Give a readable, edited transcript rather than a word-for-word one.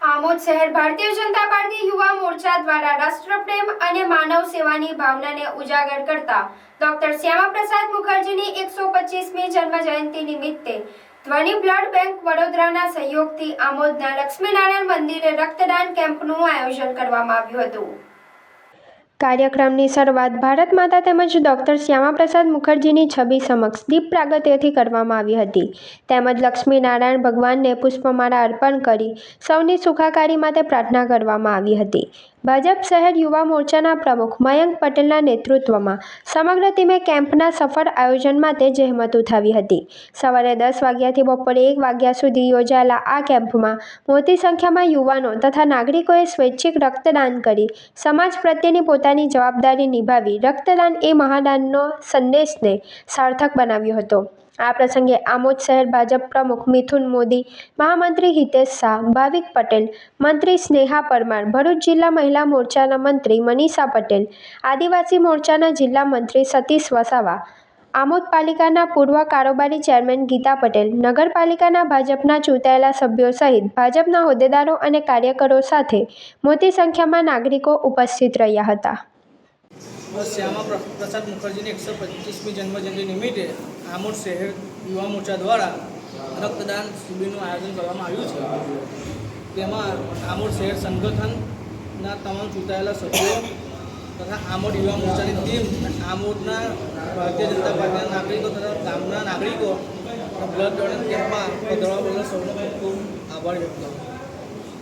આમોદ શહેર ભારતીય જનતા પાર્ટી યુવા મોરચા દ્વારા રાષ્ટ્રપ્રેમ અને માનવ સેવાની ભાવનાને ઉજાગર કરતા ડોક્ટર શ્યામાપ્રસાદ મુખર્જીની 125મી જન્મ જયંતિ નિમિત્તે ધ્વનિ બ્લડ બેંક વડોદરાના સહયોગથી આમોદના લક્ષ્મીનારાયણ મંદિરે રક્તદાન કેમ્પનું આયોજન કરવામાં આવ્યું હતું। કાર્યક્રમની શરૂઆત ભારત માતા તેમજ ડોક્ટર શ્યામાપ્રસાદ મુખર્જીની છબી સમક્ષ દીપ પ્રાગટ્યથી કરવામાં આવી હતી। તેમજ લક્ષ્મીનારાયણ ભગવાનને પુષ્પમાળા અર્પણ કરી સૌની સુખાકારી માટે પ્રાર્થના કરવામાં આવી હતી। ભાજપ શહેર યુવા મોરચાના પ્રમુખ મયંક પટેલના નેતૃત્વમાં સમગ્ર ટીમે કેમ્પના સફળ આયોજન માટે જહેમત ઉઠાવી હતી। સવારે 10 વાગ્યાથી બપોરે 1 વાગ્યા સુધી યોજાયેલા આ કેમ્પમાં મોટી સંખ્યામાં યુવાનો તથા નાગરિકોએ સ્વૈચ્છિક રક્તદાન કરી સમાજ પ્રત્યેની પોતાની જવાબદારી નિભાવી રક્તદાન એ મહાદાનનો સંદેશને સાર્થક બનાવ્યો હતો। આ પ્રસંગે આમોદ શહેર ભાજપ પ્રમુખ મિથુન મોદી, મહામંત્રી હિતેશ શાહ, ભાવિક પટેલ, મંત્રી સ્નેહા પરમાર, ભરૂચ જિલ્લા મહિલા મોરચાના મંત્રી મનીષા પટેલ, આદિવાસી મોરચાના જિલ્લા મંત્રી સતીશ વસાવા, આમોદ પાલિકાના પૂર્વ કારોબારી ચેરમેન ગીતા પટેલ, નગરપાલિકાના ભાજપના ચૂંટાયેલા સભ્યો સહિત ભાજપના હોદ્દેદારો અને કાર્યકરો સાથે મોટી સંખ્યામાં નાગરિકો ઉપસ્થિત રહ્યા હતા। શ્યામાપ્રસાદ મુખર્જીની 125મી જન્મજયંતિ નિમિત્તે આમોદ શહેર યુવા મોરચા દ્વારા રક્તદાન શિબિરનું આયોજન કરવામાં આવ્યું છે। તેમાં આમોદ શહેર સંગઠનના તમામ ચૂંટાયેલા સભ્યો તથા આમોદ યુવા મોરચાની ટીમ, આમોદના ભારતીય જનતા પાર્ટીના નાગરિકો તથા ગામના નાગરિકો બ્લડ ડોનેશન કેમ્પમાં પધારવા બદલ સૌનો ખૂબ આભાર વ્યક્ત કરું છું।